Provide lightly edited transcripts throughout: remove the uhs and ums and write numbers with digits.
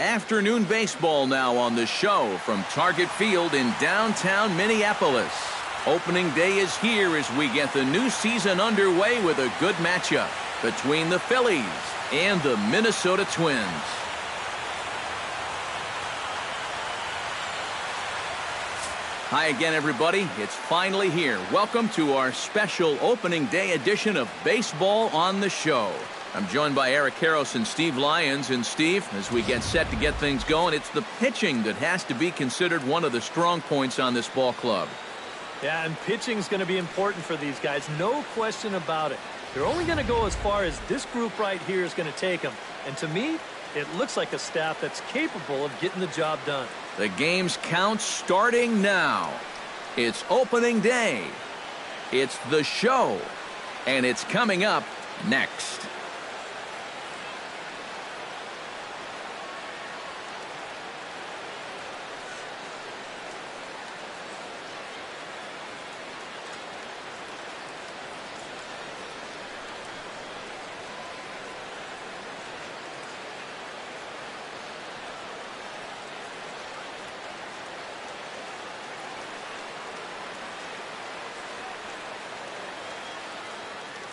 Afternoon baseball now on the show from Target Field in downtown Minneapolis. Opening day is here as we get the new season underway with a good matchup between the Phillies and the Minnesota Twins. Hi again, everybody. It's finally here. Welcome to our special opening day edition of Baseball on the Show. I'm joined by Eric Karros and Steve Lyons. And Steve, as we get set to get things going, it's the pitching that has to be considered one of the strong points on this ball club. Yeah, and pitching is going to be important for these guys. No question about it. They're only going to go as far as this group right here is going to take them. And to me, it looks like a staff that's capable of getting the job done. The game's count starting now. It's opening day. It's the show. And it's coming up next.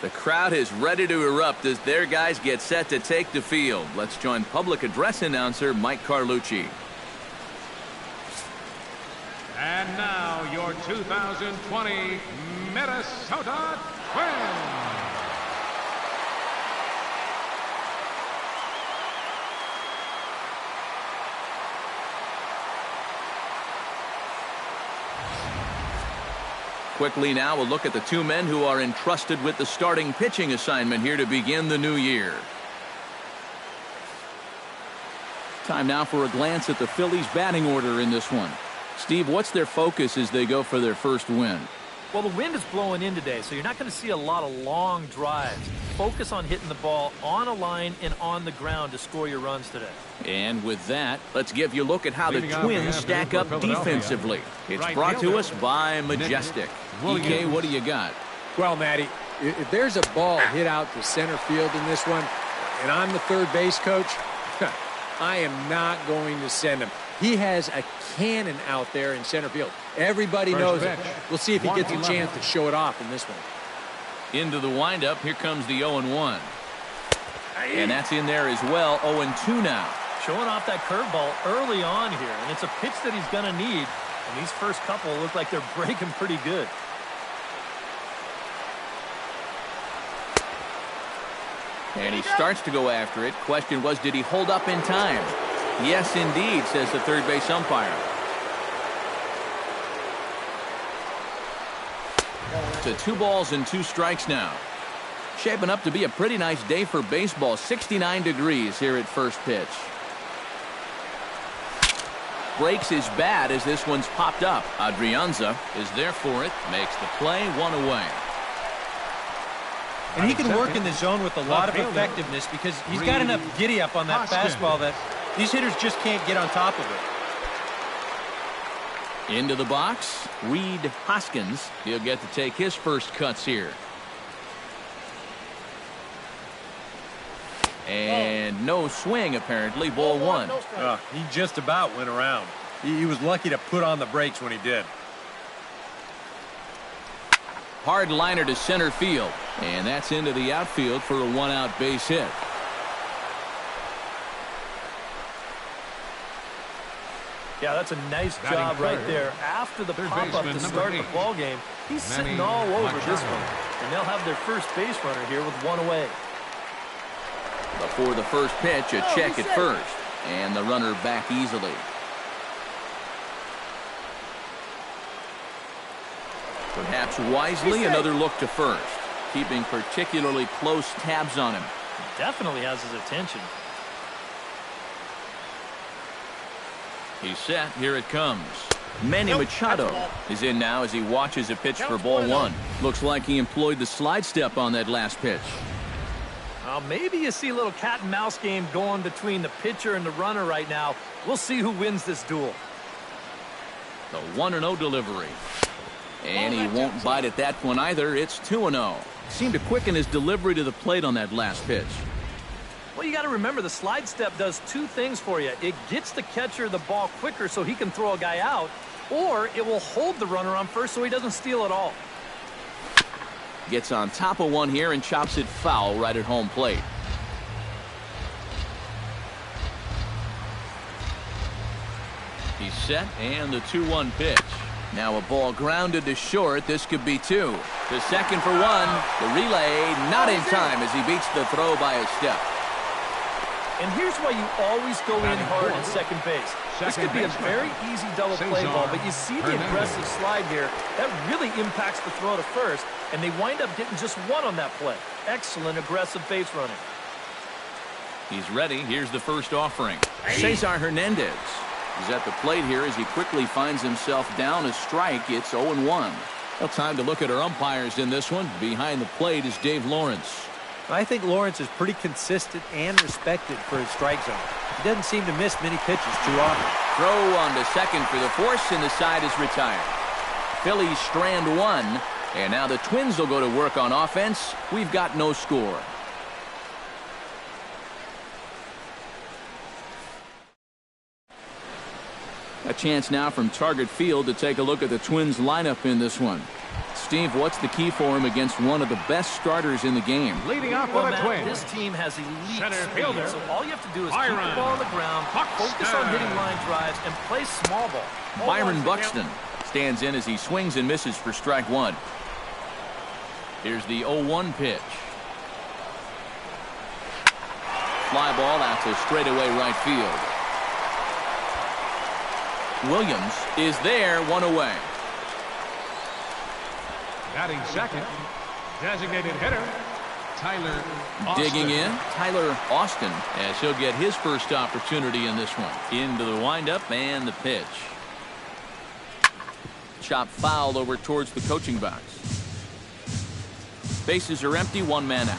The crowd is ready to erupt as their guys get set to take the field. Let's join public address announcer Mike Carlucci. And now your 2020 Minnesota Twins. Quickly now, we'll look at the two men who are entrusted with the starting pitching assignment here to begin the new year. Time now for a glance at the Phillies' batting order in this one. Steve, what's their focus as they go for their first win? Well, the wind is blowing in today, so you're not going to see a lot of long drives. Focus on hitting the ball on a line and on the ground to score your runs today. And with that, let's give you a look at how the Twins stack up defensively. It's brought to us by Majestic. EK, what do you got? Well, Matty, if there's a ball hit out to center field in this one, and I'm the third base coach, I am not going to send him. He has a cannon out there in center field. Everybody knows it. We'll see if he gets a chance to show it off in this one. Into the windup, here comes the 0-1. And that's in there as well, 0-2 now. Showing off that curveball early on here, and it's a pitch that he's going to need. And these first couple look like they're breaking pretty good. And he starts to go after it. Question was, did he hold up in time? Yes, indeed, says the third base umpire. To 2 balls and 2 strikes now. Shaping up to be a pretty nice day for baseball. 69 degrees here at first pitch. Breaks his bat as this one's popped up. Adrianza is there for it. Makes the play, 1 away. And he can work in the zone with a lot of effectiveness because he's got enough giddy up on that fastball that these hitters just can't get on top of it. Into the box, Reed Hoskins. He'll get to take his first cuts here. And no swing, apparently. Ball 1. He just about went around. He was lucky to put on the brakes when he did. Hard liner to center field. And that's into the outfield for a 1-out base hit. Yeah, that's a nice job right there. After the pop-up to start the ball game, he's sitting all over this one. And they'll have their first base runner here with 1 away. Before the first pitch, a check at first. And the runner back easily. Perhaps wisely, another look to first. Keeping particularly close tabs on him. Definitely has his attention. He's set. Here it comes. Manny Machado is in now as he watches a pitch for ball 1. Looks like he employed the slide step on that last pitch. Maybe you see a little cat and mouse game going between the pitcher and the runner right now. We'll see who wins this duel. The 1-0 delivery. And he won't bite at that one either. It's 2-0. Seemed to quicken his delivery to the plate on that last pitch. Well, you got to remember the slide step does two things for you. It gets the catcher the ball quicker so he can throw a guy out, or it will hold the runner on first so he doesn't steal it all. Gets on top of one here and chops it foul right at home plate. He's set, and the 2-1 pitch. Now a ball grounded to short. This could be two. To second for one. The relay not in time as he beats the throw by a step. And here's why you always go in hard at second base. This could be a very easy double play ball, but you see the aggressive slide here. That really impacts the throw to first, and they wind up getting just one on that play. Excellent aggressive base running. He's ready. Here's the first offering. Cesar Hernandez. He's at the plate here as he quickly finds himself down a strike. It's 0-1. Well, time to look at our umpires in this one. Behind the plate is Dave Lawrence. I think Lawrence is pretty consistent and respected for his strike zone. He doesn't seem to miss many pitches too often. Throw on to second for the force, and the side is retired. Phillies strand one, and now the Twins will go to work on offense. We've got no score. A chance now from Target Field to take a look at the Twins lineup in this one. Steve, what's the key for him against one of the best starters in the game? Leading off Well, with a Matt, twin. this team has elite Center speed, fielder, so all you have to do is Byron keep the ball on the ground, focus on hitting line drives, and play small ball. Byron Buxton stands in as he swings and misses for strike one. Here's the 0-1 pitch. Fly ball out to straightaway right field. Williams is there, one away. Batting second, designated hitter, Tyler Austin. Digging in, Tyler Austin, as he'll get his first opportunity in this one. Into the windup and the pitch. Chop foul over towards the coaching box. Bases are empty, one man out.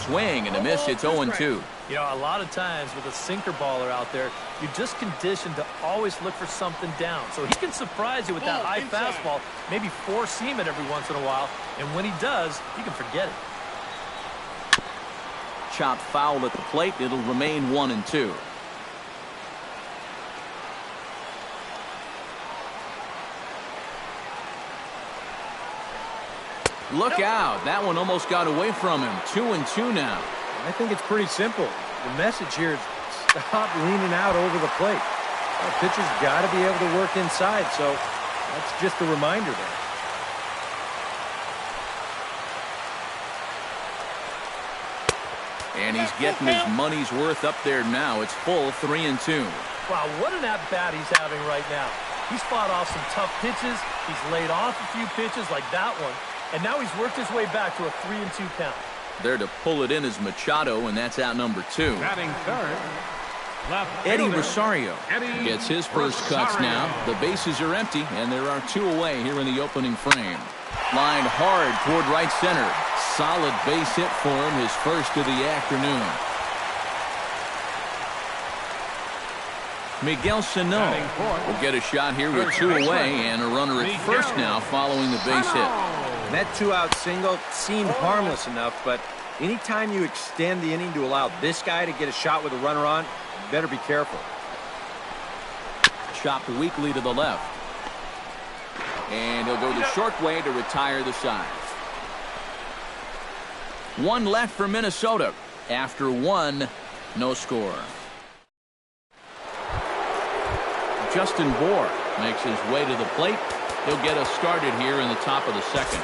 Swing and a miss, it's 0-2. You know, a lot of times with a sinker baller out there, you're just conditioned to always look for something down. So he can surprise you with that high fastball, maybe four-seam it every once in a while, and when he does, you can forget it. Chop foul at the plate, it'll remain 1-2. Look out, that one almost got away from him. 2-2 now. I think it's pretty simple. The message here is stop leaning out over the plate. The pitcher's got to be able to work inside, so that's just a reminder there. And he's getting his money's worth up there now. It's full 3-2. Wow, what an at-bat he's having right now. He's fought off some tough pitches. He's laid off a few pitches like that one. And now he's worked his way back to a 3-2 count. There to pull it in is Machado, and that's out number 2. Batting third, left Eddie fielder, Rosario Eddie gets his first cuts Rosario. now. The bases are empty, and there are 2 away here in the opening frame. Lined hard toward right center. Solid base hit for him, his first of the afternoon. Miguel Sano will get a shot here with 2 away, and a runner at first now following the base hit. And that 2-out single seemed harmless enough, but anytime you extend the inning to allow this guy to get a shot with a runner on, you better be careful. Chopped weakly to the left. And he'll go the short way to retire the side. 1 left for Minnesota. After 1, no score. Justin Bour makes his way to the plate. He'll get us started here in the top of the second.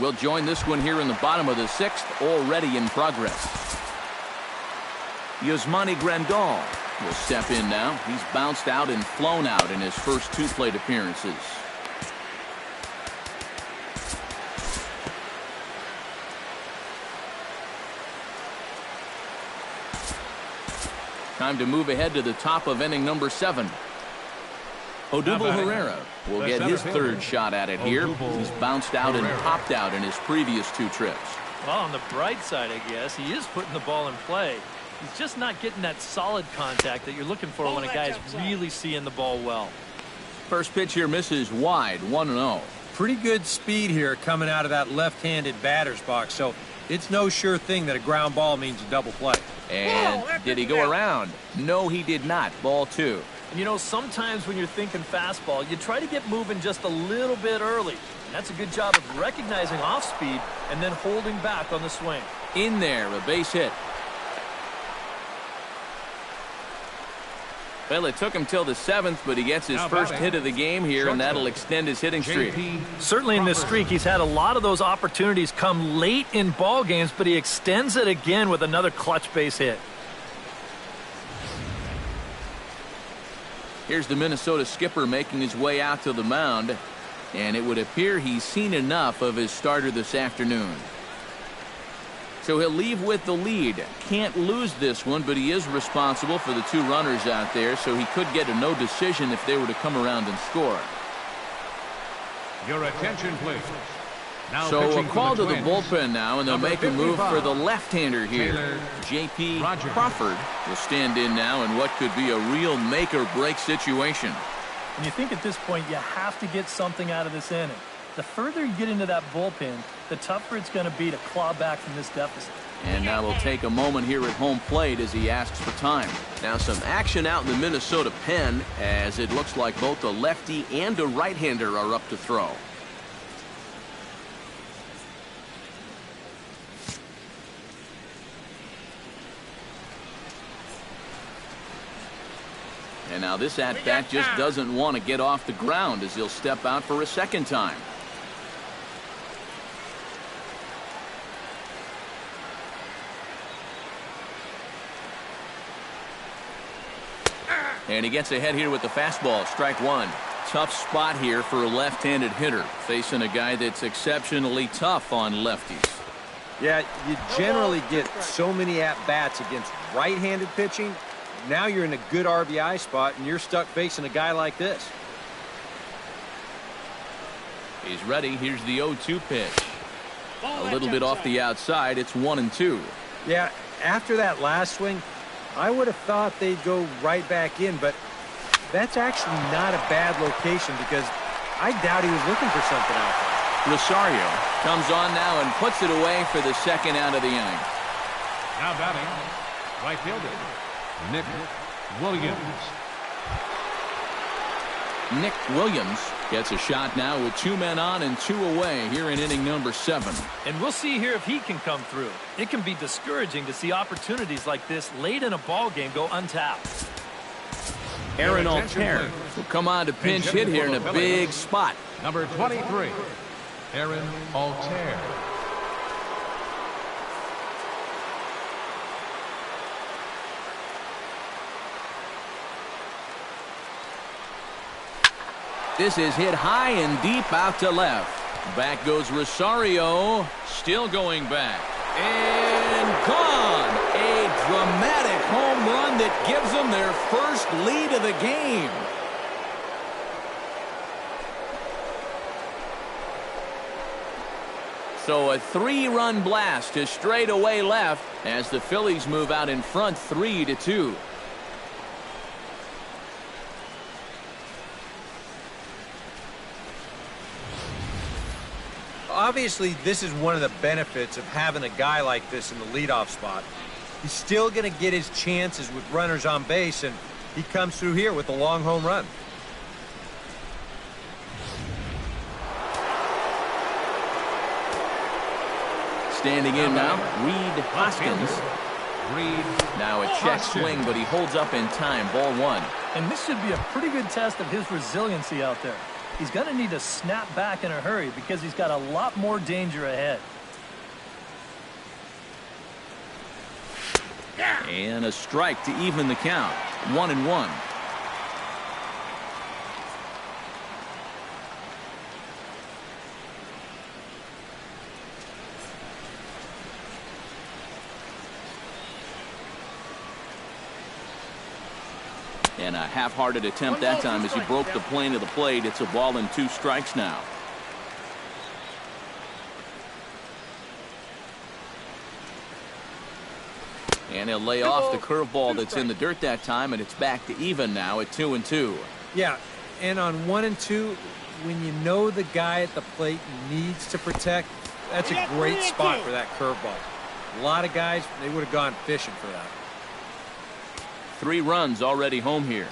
We'll join this one here in the bottom of the 6th, already in progress. Yasmani Grandal will step in now. He's bounced out and flown out in his first 2 plate appearances. Time to move ahead to the top of inning number 7. Odubel Herrera will get his 3rd shot at it here. He's bounced out and popped out in his previous 2 trips. Well, on the bright side, I guess, he is putting the ball in play. He's just not getting that solid contact that you're looking for when a guy's really seeing the ball well. First pitch here misses wide, 1-0. Pretty good speed here coming out of that left-handed batter's box, so it's no sure thing that a ground ball means a double play. And did he go around? No, he did not. Ball 2. And you know, sometimes when you're thinking fastball, you try to get moving just a little bit early. And that's a good job of recognizing off speed and then holding back on the swing. In there, a base hit. Well, it took him till the 7th, but he gets his first hit of the game here, and that'll extend his hitting streak. Certainly in this streak, he's had a lot of those opportunities come late in ball games, but he extends it again with another clutch base hit. Here's the Minnesota skipper making his way out to the mound, and it would appear he's seen enough of his starter this afternoon. So he'll leave with the lead. Can't lose this one, but he is responsible for the 2 runners out there, so he could get a no decision if they were to come around and score. Your attention, please. Now so a call to the Twins. bullpen now, and they'll make a move for the left-hander here. J.P. Roger. Crawford will stand in now in what could be a real make-or-break situation. And you think at this point you have to get something out of this inning. The further you get into that bullpen, the tougher it's going to be to claw back from this deficit. And now we'll take a moment here at home plate as he asks for time. Now some action out in the Minnesota pen, as it looks like both a lefty and a right-hander are up to throw. And now this at-bat just doesn't want to get off the ground as he'll step out for a second time. And he gets ahead here with the fastball, strike 1. Tough spot here for a left-handed hitter, facing a guy that's exceptionally tough on lefties. Yeah, you generally get so many at-bats against right-handed pitching. Now you're in a good RBI spot, and you're stuck facing a guy like this. He's ready. Here's the 0-2 pitch. A little bit off the outside. It's 1-2. Yeah, after that last swing, I would have thought they'd go right back in, but that's actually not a bad location because I doubt he was looking for something out there. Rosario comes on now and puts it away for the second out of the inning. Now batting, right fielder, Nick Williams. Nick Williams gets a shot now with 2 men on and 2 away here in inning number 7. And we'll see here if he can come through. It can be discouraging to see opportunities like this late in a ball game go untapped. Aaron Altair will come on to pinch hit here in a big spot. Number 23, Aaron Altair. This is hit high and deep out to left. Back goes Rosario, still going back. And gone. A dramatic home run that gives them their first lead of the game. So a 3-run blast to straightaway left as the Phillies move out in front 3-2. Obviously, this is one of the benefits of having a guy like this in the leadoff spot. He's still going to get his chances with runners on base, and he comes through here with a long home run. Standing in now, Reed Hoskins. Now a check swing, but he holds up in time. Ball 1. And this should be a pretty good test of his resiliency out there. he's going to need to snap back in a hurry because he's got a lot more danger ahead. And a strike to even the count. 1-1. And a half-hearted attempt that time as he broke the plane of the plate. It's a ball and 2 strikes now. And he'll lay off the curveball that's in the dirt that time, and it's back to even now at 2-2. Yeah, and on 1 and 2, when you know the guy at the plate needs to protect, that's a great spot for that curveball. A lot of guys, they would have gone fishing for that. 3 runs already home here.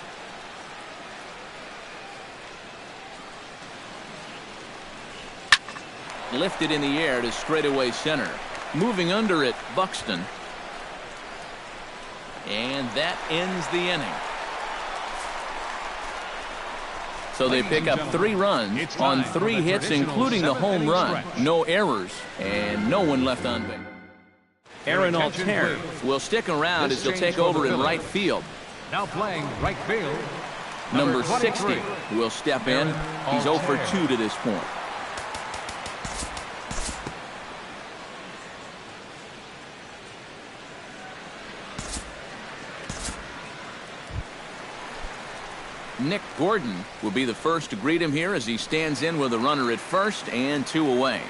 Lifted in the air to straightaway center. Moving under it, Buxton. And that ends the inning. So they pick up 3 runs on 3 hits, including the home run. No errors, and no one left on base. Aaron Altair will stick around as he'll take over in right field. Now playing right field, Number 60 will step in. He's 0 for 2 to this point. Nick Gordon will be the first to greet him here as he stands in with a runner at first and 2 away.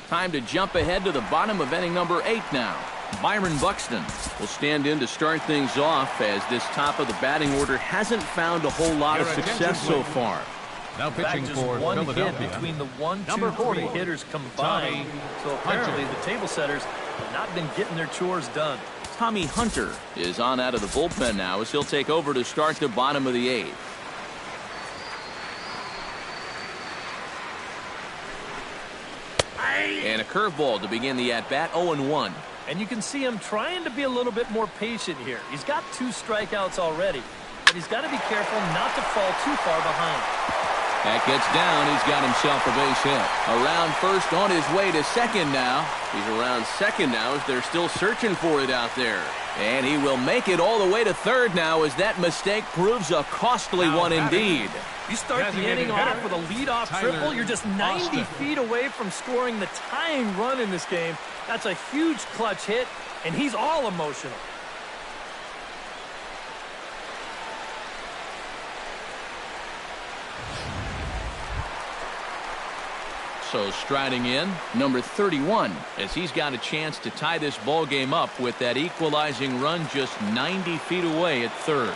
Time to jump ahead to the bottom of inning number 8 now. Byron Buxton will stand in to start things off as this top of the batting order hasn't found a whole lot of success so far. Now pitching just for one hit Philadelphia. between the 1, 2, Number 3 40, hitters combined. So apparently the table setters have not been getting their chores done. Tommy Hunter is on out of the bullpen now as he'll take over to start the bottom of the 8th. And a curveball to begin the at-bat, 0-1. And you can see him trying to be a little bit more patient here. He's got 2 strikeouts already, but he's got to be careful not to fall too far behind. That gets down. He's got himself a base hit. Around first, on his way to second now. He's around second now as they're still searching for it out there. And he will make it all the way to third now as that mistake proves a costly one indeed. You start the inning off with a leadoff triple. You're just 90 feet away from scoring the tying run in this game. That's a huge clutch hit, and he's all emotional. So striding in, number 31, as he's got a chance to tie this ball game up with that equalizing run just 90 feet away at third.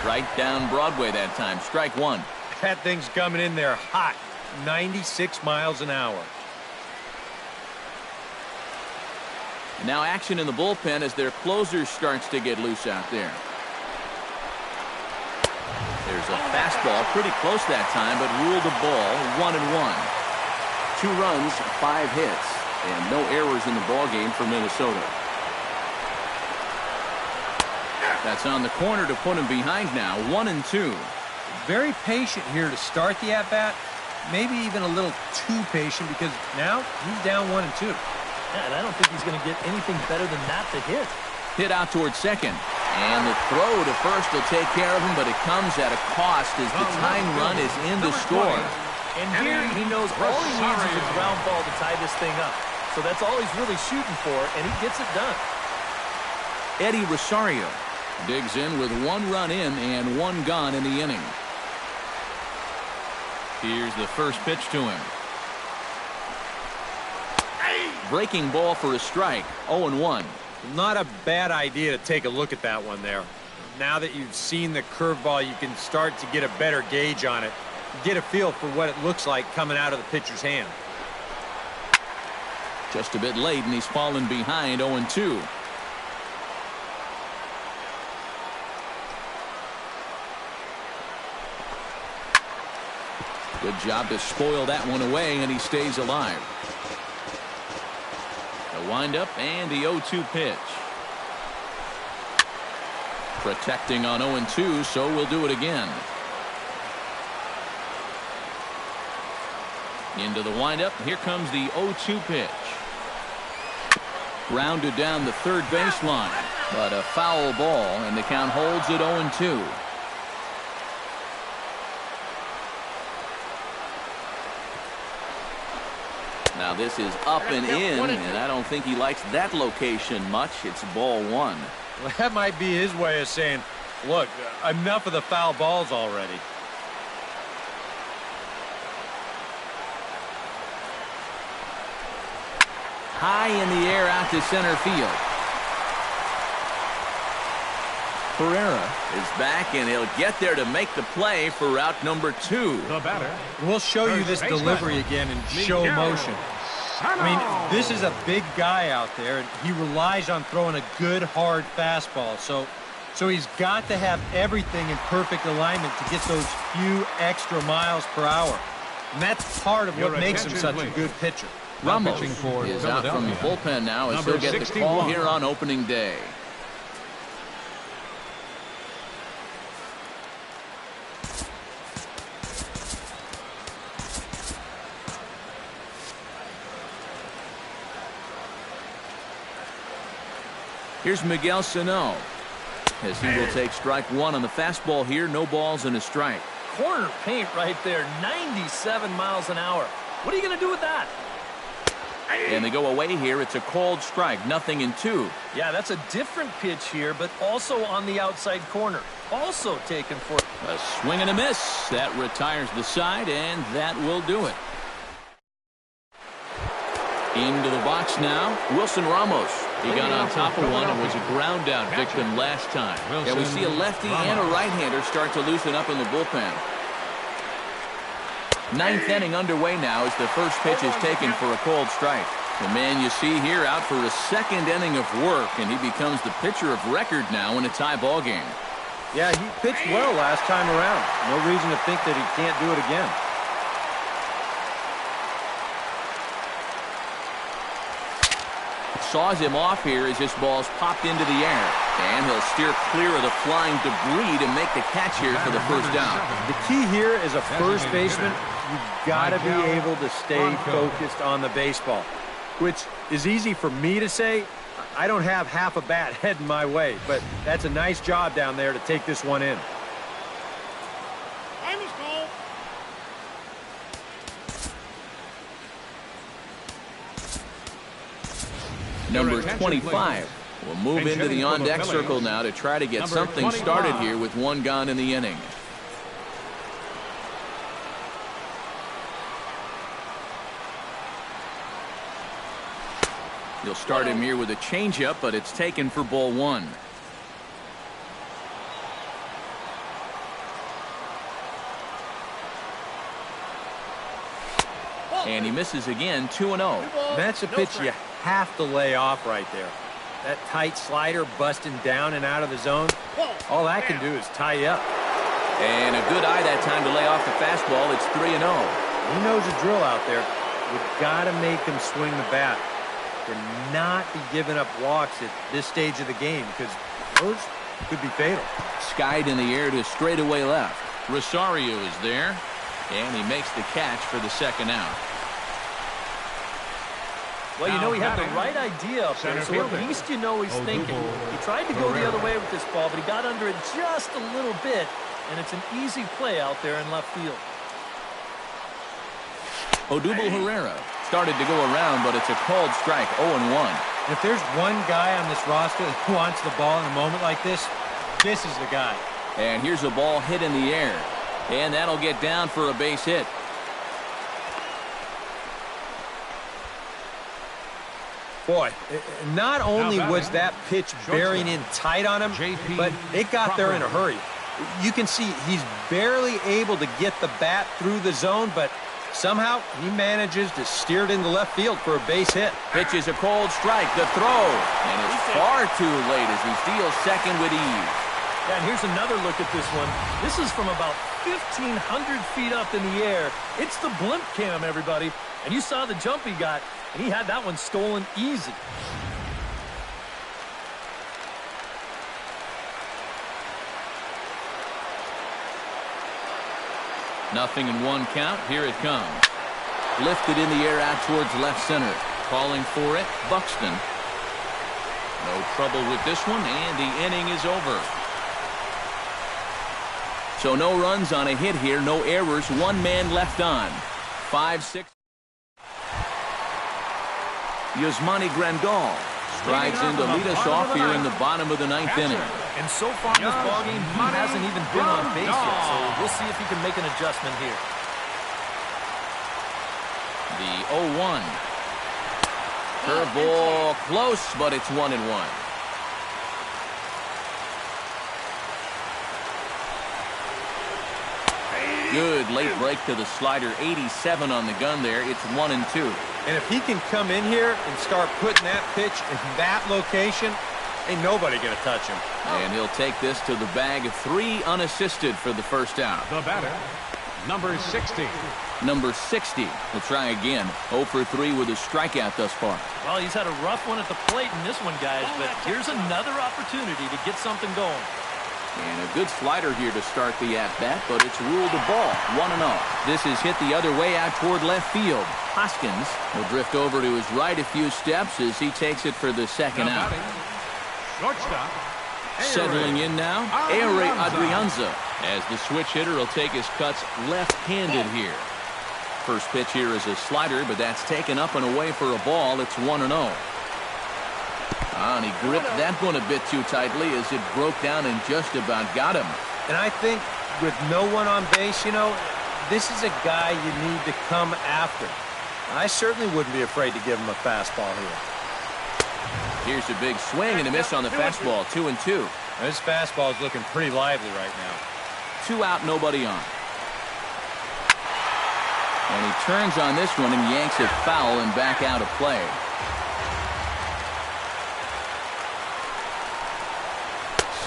Right down Broadway that time. Strike 1. That thing's coming in there hot. 96 miles an hour. Now action in the bullpen as their closer starts to get loose out there. There's a fastball pretty close that time, but ruled a ball. 1-1. 2 runs, 5 hits, and no errors in the ball game for Minnesota. That's on the corner to put him behind now. 1-2. Very patient here to start the at-bat. Maybe even a little too patient because now he's down 1-2. Yeah, and I don't think he's going to get anything better than that to hit. Hit out towards second. And the throw to first will take care of him, but it comes at a cost as the tying run is in to score. And here he knows all he needs is a ground ball to tie this thing up. So that's all he's really shooting for, and he gets it done. Eddie Rosario digs in with 1 run in and 1 gone in the inning. Here's the first pitch to him. Breaking ball for a strike. 0-1. Not a bad idea to take a look at that one there. Now that you've seen the curveball, you can start to get a better gauge on it. Get a feel for what it looks like coming out of the pitcher's hand. Just a bit late, and he's fallen behind 0-2. Good job to spoil that one away, and he stays alive. The windup and the 0-2 pitch. Protecting on 0-2, so we'll do it again. Into the windup. Here comes the 0-2 pitch. Grounded down the third baseline, but a foul ball, and the count holds at 0-2. Now this is up and in, and I don't think he likes that location much. It's ball one. Well, that might be his way of saying, look, enough of the foul balls already. High in the air out to center field. Herrera is back, and he'll get there to make the play for route number 2. The batter. We'll show you this delivery again in show motion. I mean, this is a big guy out there, and he relies on throwing a good, hard fastball. So he's got to have everything in perfect alignment to get those few extra miles per hour. And that's part of what makes him such a good pitcher. Ramos is out from the bullpen now as he'll get the call here on opening day. Here's Miguel Sano as he will take strike one on the fastball here. No balls and a strike. Corner paint right there, 97 miles an hour. What are you going to do with that? And they go away here. It's a called strike, 0-2. Yeah, that's a different pitch here, but also on the outside corner. Also taken for a swing and a miss. That retires the side, and that will do it. Into the box now, Wilson Ramos. He got on top of one and was a ground out victim last time. And we see a lefty and a right-hander start to loosen up in the bullpen. Ninth inning underway now as the first pitch is taken for a called strike. The man you see here out for a second inning of work, and he becomes the pitcher of record now in a tie ball game. Yeah, he pitched well last time around. No reason to think that he can't do it again. Saws him off here as this ball's popped into the air. And he'll steer clear of the flying debris to make the catch here for the first down. The key here is a first baseman. You've got to be able to stay focused on the baseball, which is easy for me to say. I don't have half a bat heading my way, but that's a nice job down there to take this one in. Number 25 will move into the on-deck circle now to try to get something started here with one gone in the inning. You'll start him here with a changeup, but it's taken for ball one. And he misses again, 2-0. That's a pitch you have to lay off right there. That tight slider busting down and out of the zone. All that can do is tie you up. And a good eye that time to lay off the fastball. It's 3-0. He knows the drill out there. You've got to make him swing the bat. To not be giving up walks at this stage of the game, because those could be fatal. Skied in the air to straightaway left. Rosario is there, and he makes the catch for the second out. Well, you know, he had the right idea up there, so at least you know he's thinking. He tried to go the other way with this ball, but he got under it just a little bit, and it's an easy play out there in left field. Odubel Herrera started to go around, but it's a called strike, 0-1. If there's one guy on this roster that wants the ball in a moment like this, this is the guy. And here's a ball hit in the air, and that'll get down for a base hit. Boy, not only was that pitch bearing in tight on him, but it got there in a hurry. You can see he's barely able to get the bat through the zone, but somehow he manages to steer it into left field for a base hit. Pitch is a cold strike. The throw. And it's far too late as he steals second with ease. Yeah, and here's another look at this one. This is from about 1,500 feet up in the air. It's the blimp cam, everybody. And you saw the jump he got, and he had that one stolen easy. Nothing in one count. Here it comes. Lifted in the air out towards left center. Calling for it, Buxton. No trouble with this one, and the inning is over. So no runs on a hit here, no errors, one man left on. 5-6. Yasmani Grandal strides in to lead us off here in the bottom of the ninth inning. And so far in this ballgame, he hasn't even been on base yet, so we'll see if he can make an adjustment here. The 0-1. Curveball close, but it's 1-1. Good late break to the slider. 87 on the gun there. It's 1-2. And if he can come in here and start putting that pitch in that location, ain't nobody going to touch him. And he'll take this to the bag. 3 unassisted for the first out. The batter, number 60. Number 60 will try again. 0 for 3 with a strikeout thus far. Well, he's had a rough one at the plate in this one, guys, but here's another opportunity to get something going. And a good slider here to start the at-bat, but it's ruled a ball. 1-0. This is hit the other way out toward left field. Hoskins will drift over to his right a few steps as he takes it for the second out. Shortstop. Settling in now, Ehire Adrianza, as the switch hitter will take his cuts left-handed here. First pitch here is a slider, but that's taken up and away for a ball. It's 1-0. And he gripped that one a bit too tightly as it broke down and just about got him. And I think with no one on base, you know, this is a guy you need to come after. I certainly wouldn't be afraid to give him a fastball here. Here's a big swing and a miss on the fastball. 2-2. This fastball is looking pretty lively right now. 2 out, nobody on. And he turns on this one and yanks it foul and back out of play.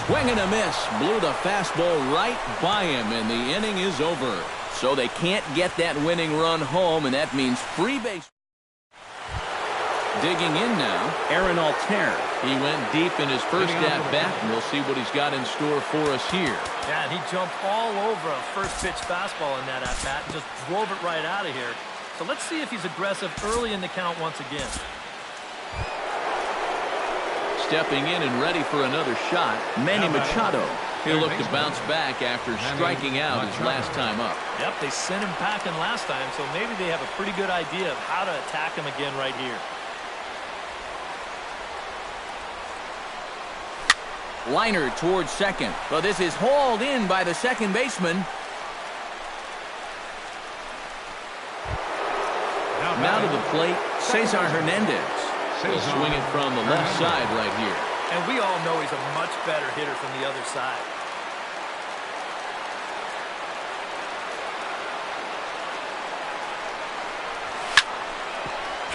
Swing and a miss. Blew the fastball right by him, and the inning is over. So they can't get that winning run home, and that means free base. Digging in now, Aaron Altair. He went deep in his first at-bat, and we'll see what he's got in store for us here. Yeah, and he jumped all over a first-pitch fastball in that at-bat and just drove it right out of here. So let's see if he's aggressive early in the count once again. Stepping in and ready for another shot, Manny Machado. He'll look to bounce back after striking out his last time up. Yep, they sent him packing last time, so maybe they have a pretty good idea of how to attack him again right here. Liner towards second. Well, this is hauled in by the second baseman. Now to the plate, Cesar Hernandez. He'll swing it from the left side right here. And we all know he's a much better hitter from the other side.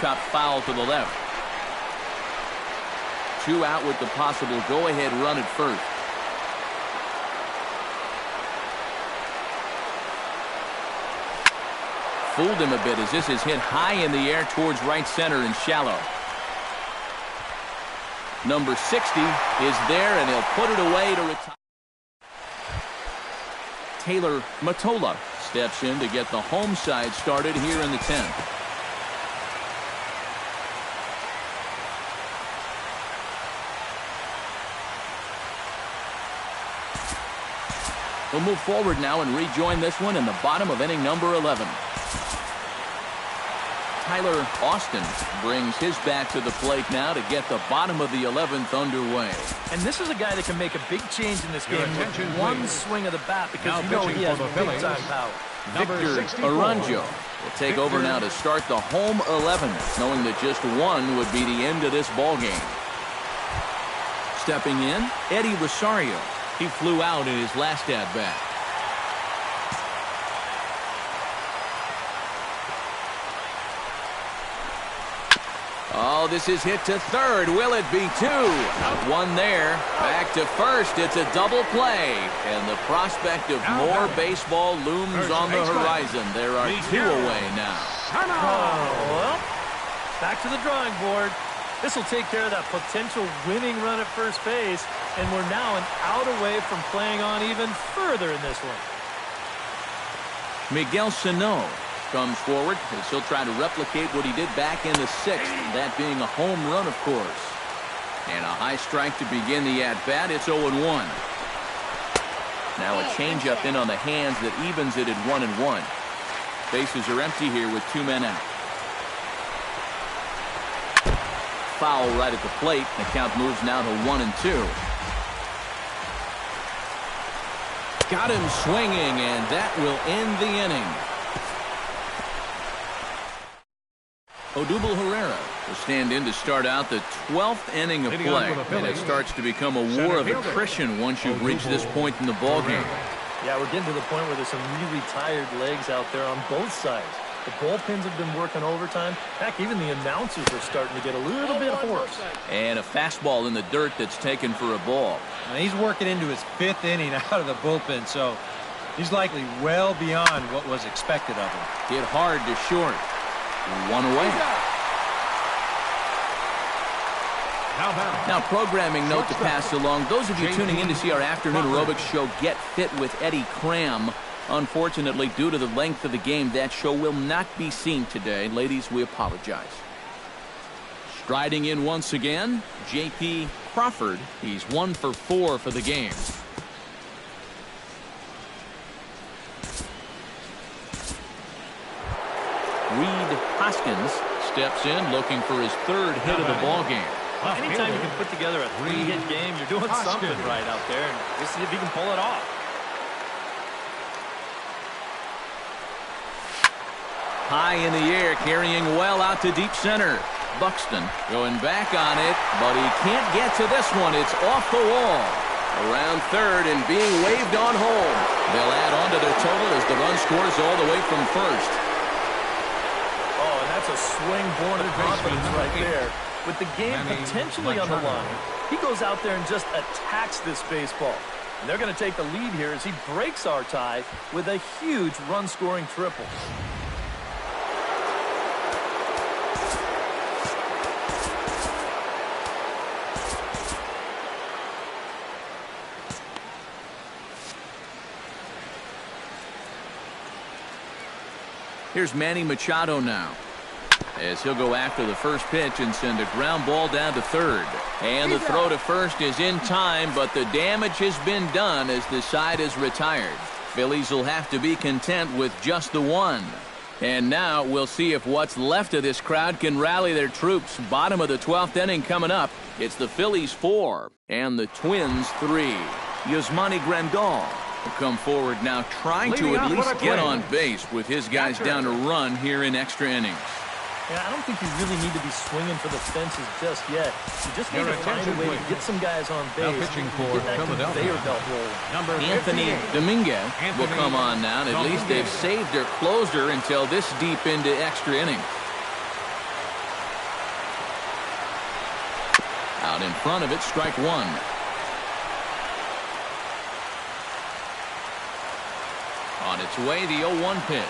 Chopped foul to the left. 2 out with the possible go-ahead run at first. Fooled him a bit as this is hit high in the air towards right center and shallow. Number 60 is there, and he'll put it away to retire. Taylor Matola steps in to get the home side started here in the 10th. We'll move forward now and rejoin this one in the bottom of inning number 11. Tyler Austin brings his bat to the plate now to get the bottom of the 11th underway. And this is a guy that can make a big change in this game with one swing of the bat because now you know he has big-time power. Victor Aranjo will take over now to start the home 11, knowing that just one would be the end of this ball game. Stepping in, Eddie Rosario. He flew out in his last at-bat. Oh, Oh, this is hit to third. Will it be two? One there. Back to first. It's a double play. And the prospect of more baseball looms on the horizon. There are two away now. Oh, well, back to the drawing board. This will take care of that potential winning run at first base. And we're now an out away from playing on even further in this one. Miguel Sano comes forward as he'll try to replicate what he did back in the sixth, that being a home run, of course. And a high strike to begin the at-bat. It's 0-1. Now a changeup in on the hands that evens it at 1-1. Bases are empty here with two men out. Foul right at the plate. The count moves now to 1-2. Got him swinging, and that will end the inning. Odubel Herrera will stand in to start out the 12th inning of play. And it starts to become a war of attrition once you've reached this point in the ballgame. Yeah, we're getting to the point where there's some really tired legs out there on both sides. The bullpens have been working overtime. Heck, even the announcers are starting to get a little bit hoarse. And a fastball in the dirt that's taken for a ball. Now he's working into his 5th inning out of the bullpen, so he's likely well beyond what was expected of him. Hit hard to short. One away. Now, programming note to pass along. Those of you tuning in to see our afternoon aerobics show, Get Fit with Eddie Cram. Unfortunately, due to the length of the game, that show will not be seen today. Ladies, we apologize. Striding in once again, J.P. Crawford. He's 1 for 4 for the game. Reed Hoskins steps in looking for his 3rd hit of the ballgame. Well, anytime you can put together a 3-hit game, you're doing something right out there. And let's see if he can pull it off. High in the air, carrying well out to deep center. Buxton going back on it, but he can't get to this one. It's off the wall. Around third and being waved on home. They'll add on to their total as the run scores all the way from first. Oh, and that's a swing born of confidence right there. With the game potentially on the line, he goes out there and just attacks this baseball. And they're going to take the lead here as he breaks our tie with a huge run-scoring triple. Here's Manny Machado now, as he'll go after the first pitch and send a ground ball down to third. And the throw to first is in time, but the damage has been done as the side is retired. Phillies will have to be content with just the one. And now we'll see if what's left of this crowd can rally their troops. Bottom of the 12th inning coming up. It's the Phillies 4 and the Twins 3. Yasmani Grandal will come forward now, trying to at least get on base with his guys down to run here in extra innings. Yeah, I don't think you really need to be swinging for the fences just yet. You just need to find a way to get some guys on base. Now pitching for get that Philadelphia. conveyor belt rolling. Anthony Dominguez will come on now, and at least they've saved their closer until this deep into extra innings. Out in front of it, strike one. On its way, the 0-1 pitch.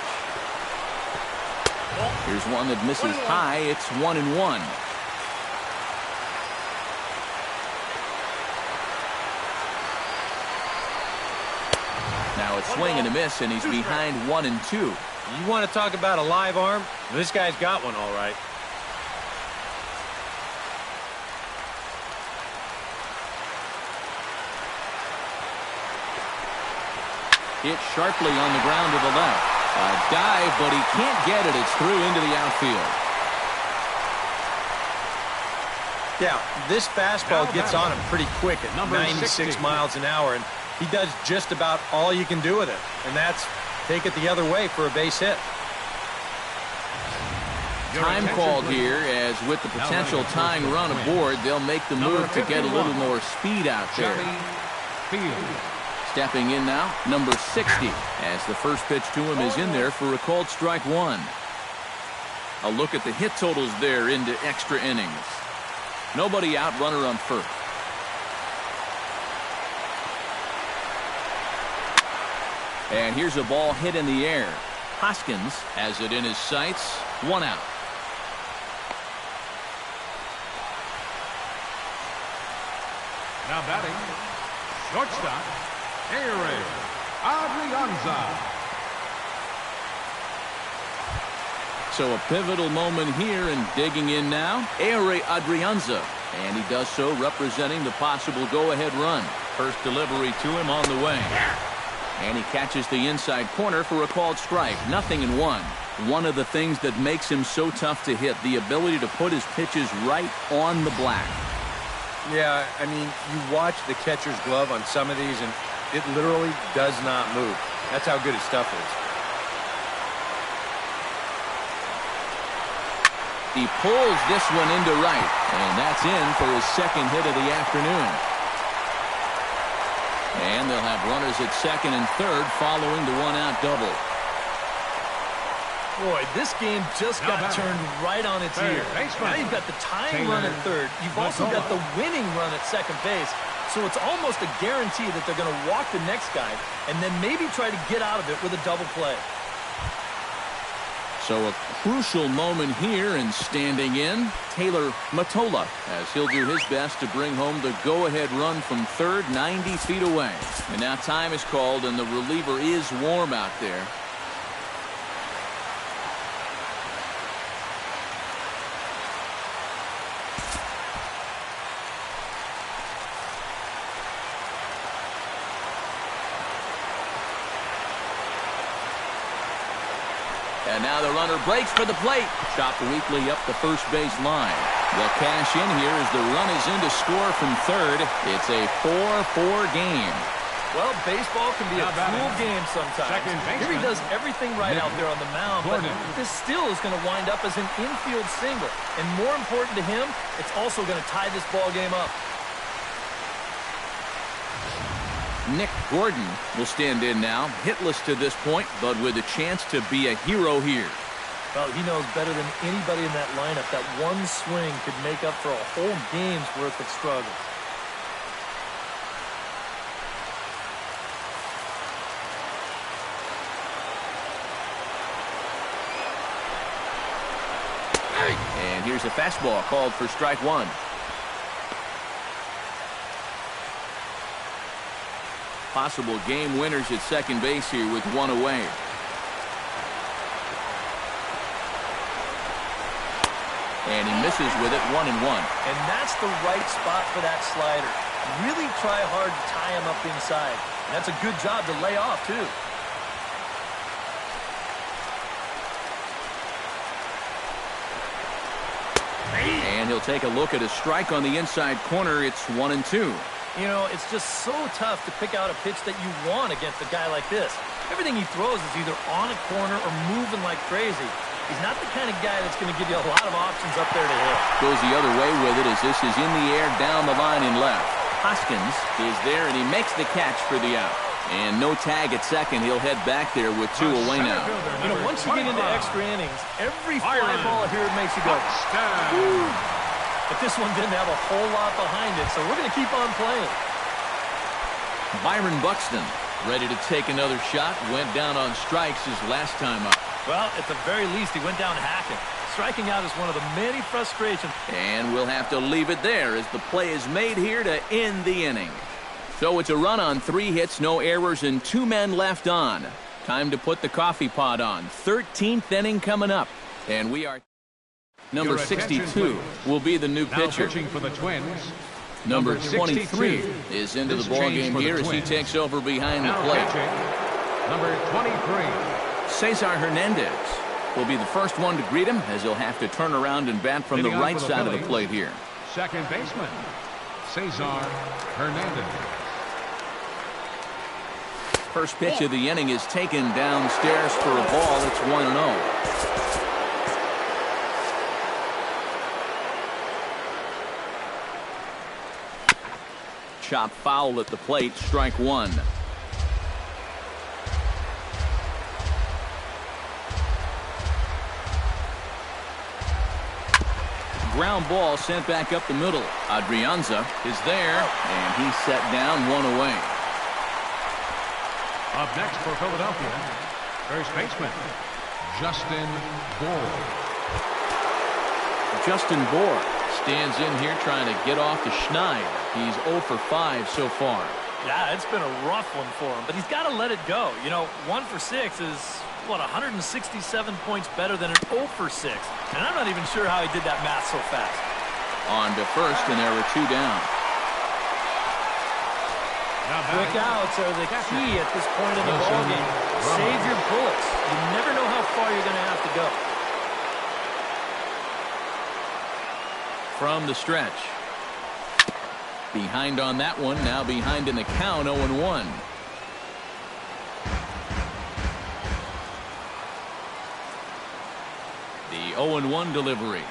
Here's one that misses high. It's 1-1. Now it's swing and a miss, and he's behind 1-2. You want to talk about a live arm? This guy's got one all right. Hit sharply on the ground to the left. A dive, but he can't get it. It's through into the outfield. Yeah, this fastball gets on him pretty quick at 96 miles an hour, and he does just about all you can do with it, and that's take it the other way for a base hit. Time called here, as with the potential tying run aboard, they'll make the move to get a little more speed out there. Stepping in now, number 60, as the first pitch to him is in there for a called strike one. A look at the hit totals there into extra innings. Nobody out, runner on first. And here's a ball hit in the air. Hoskins has it in his sights. 1 out. Now batting, shortstop, Adrianza. So a pivotal moment here, and digging in now, Adrianza. And he does so representing the possible go-ahead run. First delivery to him on the way. And he catches the inside corner for a called strike. 0-1. One of the things that makes him so tough to hit, the ability to put his pitches right on the black. Yeah, I mean, you watch the catcher's glove on some of these, and it literally does not move. That's how good his stuff is. He pulls this one into right, and that's in for his second hit of the afternoon. And they'll have runners at second and third following the one-out double. Boy, this game just got turned right on its ear. Now you've got the tying run at third. You've also got the winning run at second base. So it's almost a guarantee that they're going to walk the next guy and then maybe try to get out of it with a double play. So a crucial moment here, and standing in, Taylor Mottola, as he'll do his best to bring home the go-ahead run from third, 90 feet away. And now time is called, and the reliever is warm out there. And now the runner breaks for the plate. Chopped weakly up the first base line. They'll cash in here as the run is in to score from third. It's a 4-4 game. Well, baseball can be a cruel game sometimes. Here he does everything right out there on the mound, but this still is going to wind up as an infield single. And more important to him, it's also going to tie this ball game up. Nick Gordon will stand in now, hitless to this point, but with a chance to be a hero here. Well, he knows better than anybody in that lineup that one swing could make up for a whole game's worth of struggle. And here's a fastball called for strike one. Possible game winners at second base here with one away. And he misses with it, 1-1. And that's the right spot for that slider. Really try hard to tie him up inside. And that's a good job to lay off, too. And he'll take a look at a strike on the inside corner. It's 1-2. You know, it's just so tough to pick out a pitch that you want against a guy like this. Everything he throws is either on a corner or moving like crazy. He's not the kind of guy that's going to give you a lot of options up there to hit. Goes the other way with it as this is in the air down the line and left. Hoskins is there, and he makes the catch for the out. And no tag at second. He'll head back there with two away now. You know, once you get into extra innings, every fly ball here makes you go, ooh. But this one didn't have a whole lot behind it, so we're going to keep on playing. Byron Buxton ready to take another shot. Went down on strikes his last time up. Well, at the very least, he went down hacking. Striking out is one of the many frustrations. And we'll have to leave it there as the play is made here to end the inning. So it's a run on 3 hits, no errors, and 2 men left on. Time to put the coffee pot on. 13th inning coming up. And we are... Number 62 will be the new pitcher. Pitching for the Twins. Number 23 is into the ballgame here as he takes over behind the plate. Number 23. Cesar Hernandez will be the first one to greet him as he'll have to turn around and bat from the right side of the plate here. Second baseman, Cesar Hernandez. First pitch of the inning is taken downstairs for a ball. It's 1-0. Chop foul at the plate, strike one. ground ball sent back up the middle. Adrianza is there, and he's set down, one away. Up next for Philadelphia, first baseman, Justin Bour. Justin Bour stands in here trying to get off the schneid. He's 0 for 5 so far. Yeah, it's been a rough one for him, but he's got to let it go. You know, 1 for 6 is, what, 167 points better than an 0 for 6. And I'm not even sure how he did that math so fast. On to first, and there were 2 down. Quick outs are the key at this point in the ballgame. Save your bullets. You never know how far you're going to have to go. From the stretch. Behind on that one, now behind in the count, 0-1. The 0-1 delivery.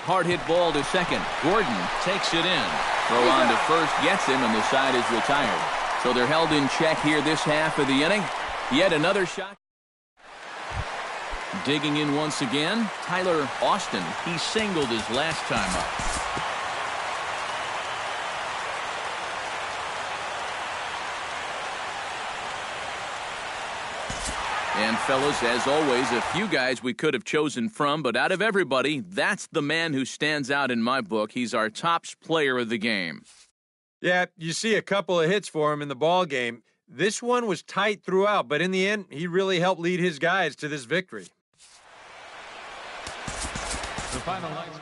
Hard hit ball to second. Gordon takes it in. Throw on to first, gets him, and the side is retired. So they're held in check here this half of the inning. Yet another shot. Digging in once again, Tyler Austin. He singled his last time up. And fellas, as always, a few guys we could have chosen from, but out of everybody, that's the man who stands out in my book. He's our top player of the game. Yeah, you see a couple of hits for him in the ball game. This one was tight throughout, but in the end, he really helped lead his guys to this victory. The final lights.